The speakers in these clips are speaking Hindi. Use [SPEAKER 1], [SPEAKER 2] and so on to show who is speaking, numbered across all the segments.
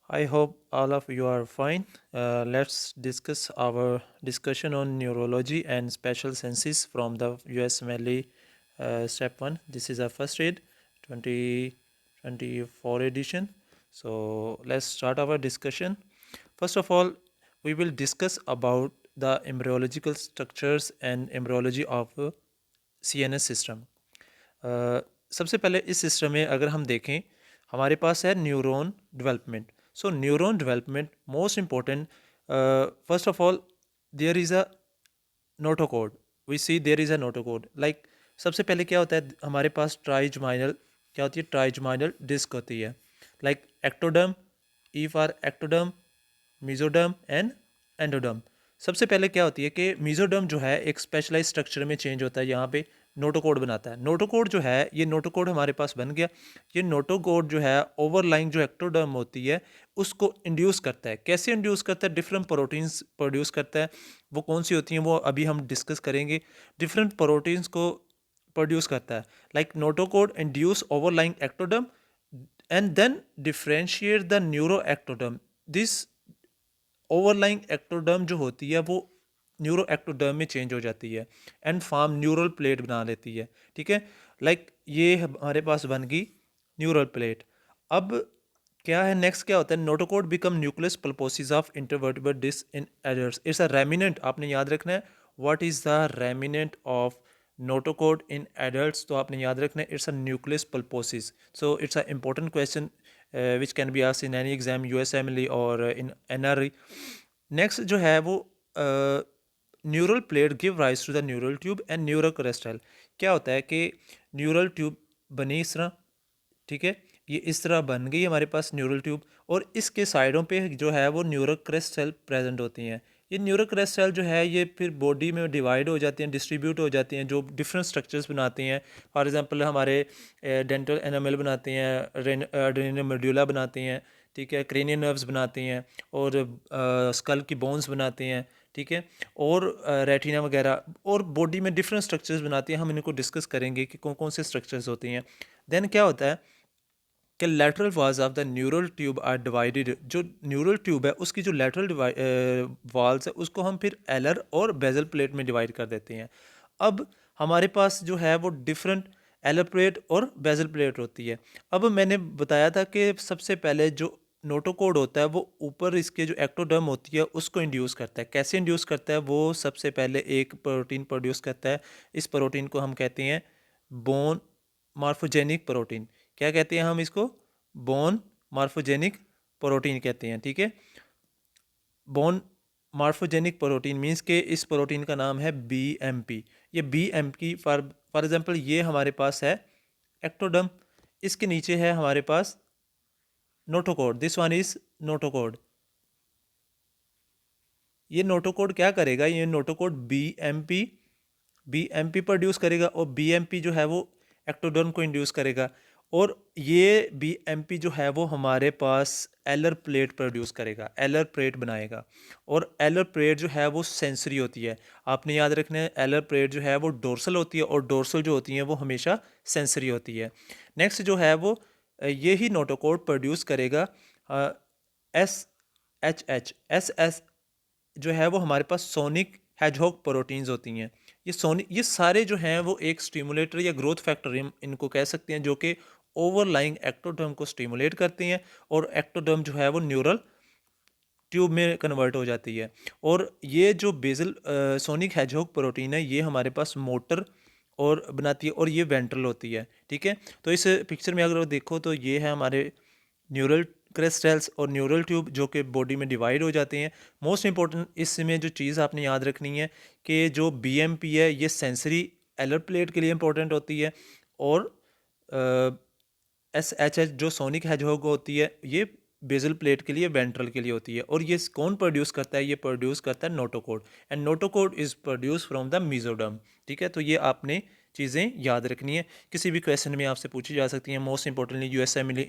[SPEAKER 1] I hope all of you are fine. Let's discuss our discussion on neurology and special senses from the USMLE step 1. This is our first read 2024 edition. So let's start our discussion. First of all, we will discuss about the embryological structures and embryology of CNS system. सबसे पहले इस सिस्टम में अगर हम देखें हमारे पास है neuron development. So neuron development most important. First of all there is a notochord. We see there is a notochord. Like सबसे पहले क्या होता है हमारे पास ट्राइजमाइनल क्या होती है ट्राइजमाइनल डिस्क होती है. Like ectoderm, E for ectoderm, mesoderm and endoderm. सबसे पहले क्या होती है कि मीजोडर्म जो है एक स्पेशलाइज स्ट्रक्चर में चेंज होता है, यहाँ पे नोटोकोड बनाता है. नोटोकोड जो है ये नोटोकोड हमारे पास बन गया. ये नोटोकोड जो है ओवरलाइंग जो एक्टोडर्म होती है उसको इंड्यूस करता है. कैसे इंड्यूस करता है? डिफरेंट प्रोटीन्स प्रोड्यूस करता है. वो कौन सी होती हैं वो अभी हम डिस्कस करेंगे. डिफरेंट प्रोटीन्स को प्रोड्यूस करता है. Like notochord induce overlying ectoderm and then differentiate the neuro ectoderm. This overlying ectoderm जो होती है वो न्यूरो एक्टोडर्म में चेंज हो जाती है एंड फॉर्म न्यूरल प्लेट बना लेती है. ठीक है. लाइक ये हमारे पास बन गई न्यूरल प्लेट. अब क्या है नेक्स्ट क्या होता है? Notochord become nucleus pulposus of intervertebral disc in adults. It's a remnant. आपने याद रखना है what is the remnant of notochord in adults. तो आपने याद रखना है it's a nucleus pulposus. So it's a important question which can be asked in any exam USMLE or in NRE. Next जो है वो neural plate give rise to the neural tube and neural crestal. क्या होता है कि न्यूरल ट्यूब बनी इस तरह. ठीक है. ये इस तरह बन गई हमारे पास न्यूरल ट्यूब और इसके साइडों पे जो है वो न्यूरल क्रेस्ट सेल प्रेजेंट होती हैं. ये न्यूरल क्रेस्ट सेल जो है ये फिर बॉडी में डिवाइड हो जाती हैं, डिस्ट्रीब्यूट हो जाती हैं, जो डिफरेंट स्ट्रक्चर्स बनाती हैं. फॉर एग्जांपल हमारे डेंटल एनामल बनाती हैं, एड्रेनल मेडुला बनाती हैं. ठीक है. क्रेनियल नर्व्स बनाती हैं और स्कल की बोन्स बनाती हैं. ठीक है. और रेटिना वगैरह और बॉडी में डिफरेंट स्ट्रक्चर्स बनाती हैं. हम इनको डिस्कस करेंगे कि कौन कौन से स्ट्रक्चर्स होती हैं. देन क्या होता है कि lateral walls of the neural tube are divided. जो न्यूरल ट्यूब है उसकी जो लेटरल वॉल्स है उसको हम फिर एलर और बेजल प्लेट में डिवाइड कर देते हैं. अब हमारे पास जो है वो डिफरेंट एलर प्लेट और बेजल प्लेट होती है. अब मैंने बताया था कि सबसे पहले जो नोटोकोड होता है वो ऊपर इसके जो एक्टोडर्म होती है उसको इंड्यूस करता है. कैसे इंड्यूस करता है? वो सबसे पहले एक प्रोटीन प्रोड्यूस करता है. इस प्रोटीन को हम कहते हैं बोन मार्फोजेनिक प्रोटीन. क्या कहते हैं हम इसको? बोन मार्फोजेनिक प्रोटीन कहते हैं. ठीक है. बोन मार्फोजेनिक प्रोटीन मीन्स के इस प्रोटीन का नाम है BMP. ये BMP फॉर एग्जांपल ये हमारे पास है एक्टोडर्म. इसके नीचे है हमारे पास notochord. This one is notochord. ये नोटोकोड क्या करेगा? ये नोटोकोड BMP प्रोड्यूस करेगा और BMP जो है वो एक्टोडर्म को इंड्यूस करेगा. और ये BMP जो है वो हमारे पास एलर प्लेट प्रोड्यूस करेगा, एलर प्लेट बनाएगा. और एलर प्लेट जो है वो सेंसरी होती है. आपने याद रखना है एलर प्लेट जो है वो डोर्सल होती है और डोर्सल जो होती हैं वो हमेशा सेंसरी होती है. नेक्स्ट जो है वो ये ही नोटोकोड प्रोड्यूस करेगा SHH. जो है वो हमारे पास सोनिक हैजहॉग प्रोटीन्स होती हैं. ये सारे जो हैं वो एक स्टिमुलेटर या ग्रोथ फैक्टर इनको कह सकते हैं जो कि ओवरलाइंग एक्टोडर्म को स्टिमुलेट करते हैं और एक्टोडर्म जो है वो न्यूरल ट्यूब में कन्वर्ट हो जाती है. और ये जो बेजल सोनिक हैजहॉग प्रोटीन है ये हमारे पास मोटर और बनाती है और ये वेंट्रल होती है. ठीक है. तो इस पिक्चर में अगर देखो तो ये है हमारे न्यूरल क्रिस्टल्स और न्यूरल ट्यूब जो कि बॉडी में डिवाइड हो जाते हैं. मोस्ट इंपॉर्टेंट इसमें जो चीज़ आपने याद रखनी है कि जो BMP है ये सेंसरी एलर प्लेट के लिए इंपॉर्टेंट होती है और SHH जो सोनिक हैजहॉग होती है ये बेजल प्लेट के लिए वेंट्रल के लिए होती है. और ये कौन प्रोड्यूस करता है? ये प्रोड्यूस करता है notochord and notochord is produce from the mesoderm. ठीक है. तो ये आपने चीज़ें याद रखनी है. किसी भी क्वेश्चन में आपसे पूछी जा सकती हैं. मोस्ट इंपॉर्टेंटली USMLE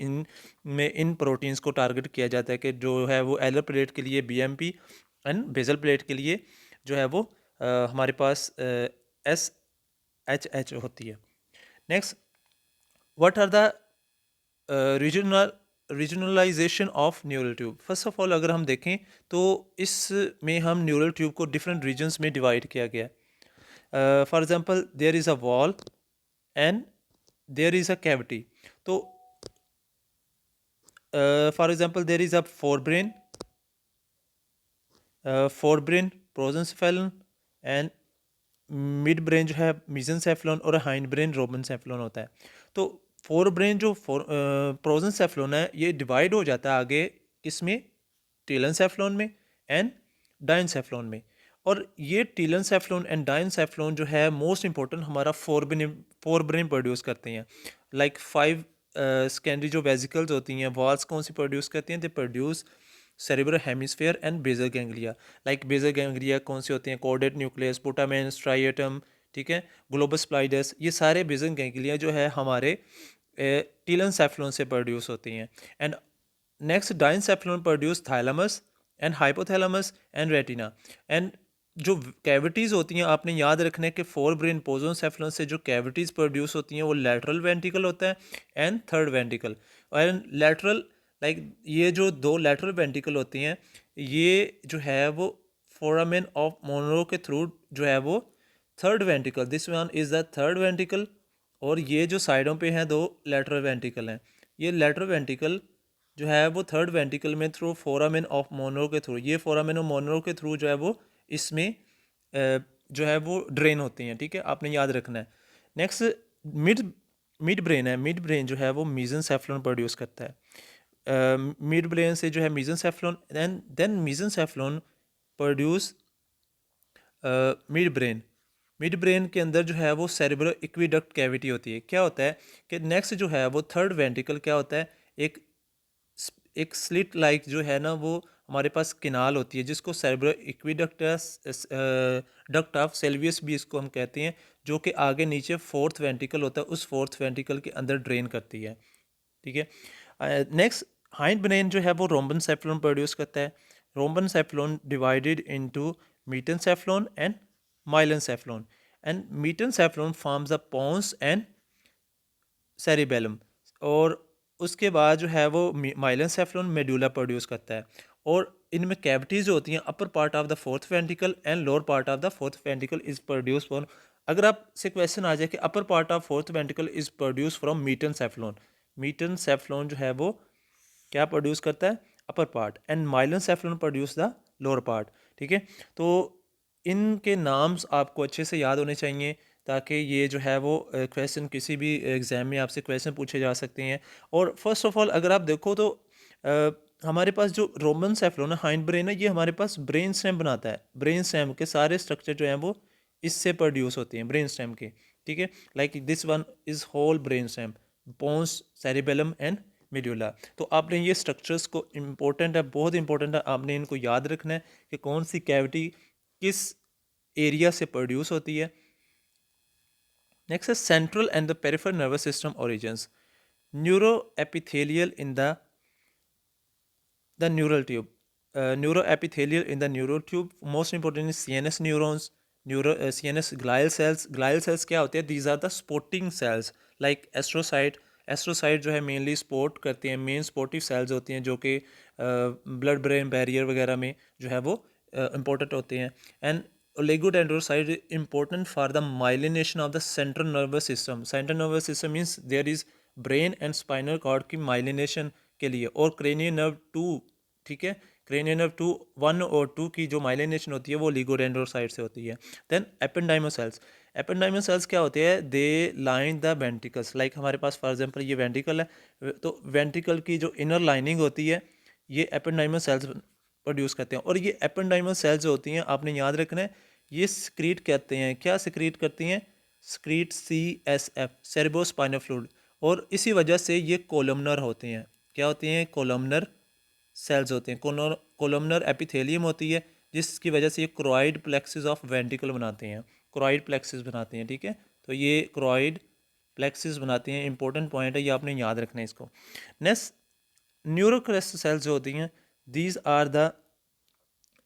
[SPEAKER 1] इन प्रोटीन्स को टारगेट किया जाता है कि जो है वो एलर प्लेट के लिए BMP एंड बेजल प्लेट के लिए जो है वो हमारे पास SHH होती है. Next, what are the regional regionalization of neural tube. First of all अगर हम देखें तो इसमें हम न्यूरल ट्यूब को डिफरेंट रीजन्स में डिवाइड किया गया है। For example there is a wall and there is a cavity. तो for example there is a forebrain prosencephalon and midbrain जो है मीजेंसेफेलन और हाइंड ब्रेन रोबेनसेफेलन होता है। तो फोर ब्रेन जो प्रोजेंसेफेलन है ये डिवाइड हो जाता है आगे किसमें, टेलेंसेफेलन में एंड डाइनसेफेलन में। और ये टेलेंसेफेलन एंड डाइनसेफेलन जो है मोस्ट इंपॉर्टेंट हमारा फोर ब्रेन प्रोड्यूस करते हैं। लाइक फाइव सेकेंडरी जो वेजिकल्स होती हैं वॉल्स कौन सी प्रोड्यूस करती हैं, they produce cerebral hemisphere and basal ganglia. Like basal ganglia कौन से होते हैं, कॉर्डेट न्यूक्लियस, पोटामेन, स्ट्राइएटम, ठीक है, ग्लोबस स्प्लाइडस, ये सारे बेसल गैंग्लिया जो है हमारे टीलेंसेफेलन से प्रोड्यूस होती हैं। And next diencephalon produce thalamus and hypothalamus and retina. And जो कैविटीज़ होती हैं आपने याद रखना है कि फोर ब्रेन पोजोसेफेलन से जो कैविटीज़ प्रोड्यूस होती हैं वो लैटरल वेंट्रिकल होता है and third ventricle. And lateral like ये जो दो लैटरल वेंट्रिकल होती हैं ये जो है वो फोरामेन ऑफ मोनरो के थ्रू जो है वो third ventricle, this one is the third ventricle. और ये जो साइडों पे हैं दो लेटरल वेंट्रिकल हैं, ये लेटरल वेंट्रिकल जो है वो थर्ड वेंट्रिकल में थ्रू फोरामेन ऑफ मोनरो के थ्रू, ये फोरामेन ऑफ मोनरो के थ्रू जो है वो इसमें जो है वो ड्रेन होती हैं। ठीक है, आपने याद रखना है। नेक्स्ट मिड मिड ब्रेन है, मिड ब्रेन जो है वो मीजेंसेफेलन प्रोड्यूस करता है। मिड ब्रेन से जो है mesencephalon then mesencephalon produce midbrain. Midbrain के अंदर जो है वो सेरेब्रल एक्विडक्ट कैविटी होती है। क्या होता है कि नेक्स्ट जो है वो थर्ड वेंट्रिकल क्या होता है, एक एक स्लिट लाइक जो है ना वो हमारे पास किनाल होती है जिसको सेरेब्रल एक्विडक्टस डक्ट ऑफ सेल्वियस भी इसको हम कहते हैं, जो कि आगे नीचे फोर्थ वेंट्रिकल होता है उस फोर्थ वेंट्रिकल के अंदर ड्रेन करती है। ठीक है, नेक्स्ट हाइंड ब्रेन जो है वो रोम्बेनसेफेलन प्रोड्यूस करता है। Rhombencephalon divided into metencephalon and myelencephalon and metencephalon forms the pons and cerebellum. और उसके बाद जो है वो माइलेनसेफेलन मेडुला प्रोड्यूस करता है। और इनमें कैविटीज़ होती हैं upper part of the fourth ventricle and lower part of the fourth ventricle is produce from. अगर आपसे क्वेश्चन आ जाए कि upper part of fourth ventricle is produce from metencephalon, metencephalon जो है वो क्या प्रोड्यूस करता है, upper part, and myelencephalon produce the lower part. ठीक है, तो इनके नाम्स आपको अच्छे से याद होने चाहिए ताकि ये जो है वो क्वेश्चन किसी भी एग्ज़ाम में आपसे क्वेश्चन पूछे जा सकते हैं। और फर्स्ट ऑफ ऑल अगर आप देखो तो हमारे पास जो रोम्बेनसेफेलन है, हाइंड ब्रेन है, ये हमारे पास ब्रेन स्टेम बनाता है। ब्रेन स्टेम के सारे स्ट्रक्चर जो हैं वो इससे प्रोड्यूस होते हैं ब्रेन स्टेम के। ठीक है, like this one is whole brain stem, pons, cerebellum and medulla. तो आपने ये स्ट्रक्चर्स को इम्पोर्टेंट है, बहुत इंपॉर्टेंट है, आपने इनको याद रखना है कि कौन सी कैविटी किस एरिया से प्रोड्यूस होती है। Next is central and the peripheral nervous system origins. Neuroepithelial in the neural tube. Neuroepithelial in the neural tube. Most important is CNS neurons, CNS glial cells. Glial cells क्या होते हैं? These are the sporting cells like astrocyte. Astrocyte जो है मेनली स्पोर्ट करती हैं, मेन स्पोर्टिव सेल्स होती हैं जो कि ब्लड ब्रेन बैरियर वगैरह में जो है वो इम्पोर्टेंट होते हैं। And oligodendrocyte is important for the myelination of the central nervous system. Central nervous system means there is brain and spinal cord की myelination के लिए। और cranial nerve 2, ठीक है, cranial nerve 2 1 और 2 की जो myelination होती है वो oligodendrocyte से होती है। then ependymal cells, ependymal sales क्या होते हैं, दे लाइन द वेंट्रिकल्स। लाइक हमारे पास फॉर एग्जांपल ये वेंट्रिकल है तो वेंट्रिकल की जो इनर लाइनिंग होती है ये एपेंडाइमल सेल्स प्रोड्यूस करते हैं। और ये एपेंडाइमल सेल्स जो होती हैं आपने याद रखना है ये स्क्रीट कहते हैं, क्या स्क्रीट करती हैं, स्क्रीट CSF, सेरेब्रोस्पाइनल फ्लूइड। और इसी वजह से ये कोलमनर होते हैं। क्या होती हैं, कोलमनर सेल्स होते हैं। कोलमनर एपिथेलियम होती है जिसकी वजह से ये क्रोइड प्लेक्सिस ऑफ वेंट्रिकल बनाते हैं, क्रोइड प्लेक्सिस बनाते हैं। ठीक है, तो ये क्रोइड प्लेक्सिस बनाते हैं, इंपॉर्टेंट पॉइंट है, ये आपने याद रखना है इसको। नेक्स्ट न्यूरोक्रेस्ट सेल्स जो होती हैं these are the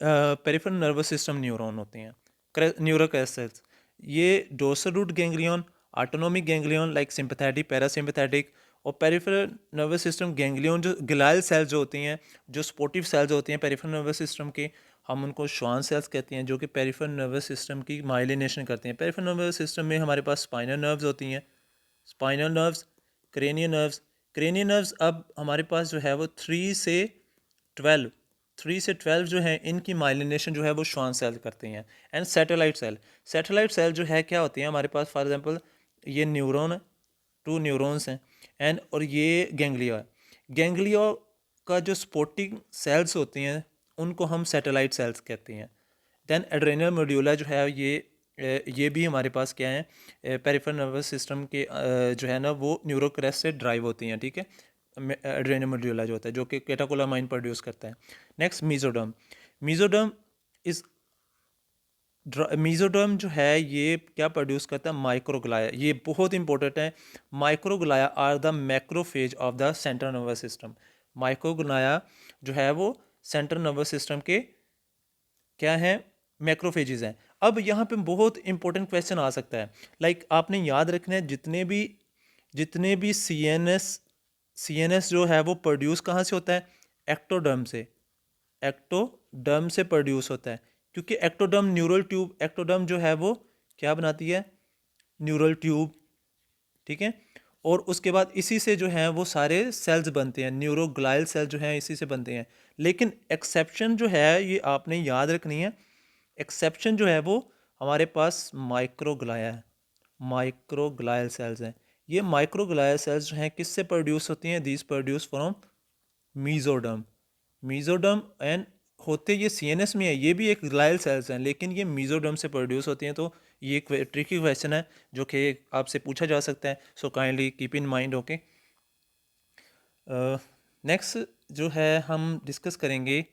[SPEAKER 1] peripheral nervous system neuron होते हैं, न्यूरोक्रेस्ट सेल्स। ये dorsal root ganglion, autonomic ganglion like sympathetic, parasympathetic और पेरिफेरल नर्वस सिस्टम गैंग्लियन जो ग्लायल सेल्स जो होती हैं, जो स्पोर्टिव सेल्स होती हैं पेरिफेरल नर्वस सिस्टम के, हम उनको श्वान सेल्स कहते हैं, जो कि पेरिफेरल नर्वस सिस्टम की माइलिनेशन करते हैं। पेरिफेरल नर्वस सिस्टम में हमारे पास स्पाइनल नर्व्स होती हैं, spinal nerves, cranial nerves. Cranial nerves अब हमारे पास जो है वो 3 से 12 जो है इनकी माइलिनेशन जो है वो श्वान सेल करते हैं। एंड सैटेलाइट सेल जो है क्या होती हैं हमारे पास, फॉर एग्जांपल ये न्यूरॉन, 2 न्यूरॉन्स हैं एंड और ये गैंग्लिया है। गैंग्लिया का जो स्पोर्टिंग सेल्स होती हैं उनको हम सैटेलाइट सेल्स कहते हैं। देन एड्रेनल मेड्यूला जो है ये भी हमारे पास क्या है, पेरिफेरल नर्वस सिस्टम के जो है ना वो न्यूरोक्रेस्ट से ड्राइव होती हैं, ठीक है। एड्रेनल मेड्यूला जो होता है जो कि कैटाकोलामाइन प्रोड्यूस करता है। Next mesoderm. Mesoderm is mesoderm जो है ये क्या प्रोड्यूस करता है, माइक्रोग्लाया। ये बहुत इंपॉर्टेंट है। Microglia are the macrophage of the central nervous system. Microglia जो है वो सेंट्रल नर्वस सिस्टम के क्या हैं, मैक्रोफेजेस हैं। अब यहाँ पे बहुत इंपॉर्टेंट क्वेश्चन आ सकता है, लाइक आपने याद रखना है जितने भी सी एन एस जो है वो प्रोड्यूस कहाँ से होता है, एक्टोडर्म से। एक्टोडर्म से प्रोड्यूस होता है, क्योंकि एक्टोडर्म जो है वो क्या बनाती है, न्यूरल ट्यूब, ठीक है। और उसके बाद इसी से जो है वो सारे सेल्स बनते हैं, न्यूरोग्लाइल सेल जो हैं इसी से बनते हैं। लेकिन एक्सेप्शन जो है ये आपने याद रखनी है, एक्सेप्शन जो है वो हमारे पास माइक्रोग्लाया है, माइक्रोग्लायल सेल्स हैं। ये माइक्रोग्लायल सेल्स जो हैं किससे प्रोड्यूस होती हैं, these produce from mesoderm. Mesoderm and होते ये सीएनएस में है, ये भी एक ग्लायल सेल्स हैं लेकिन ये मीजोडर्म से प्रोड्यूस होती हैं। तो ये एक ट्रिकी क्वेश्चन है जो कि आपसे पूछा जा सकता है, so kindly keep in mind. Okay, next जो है हम डिस्कस करेंगे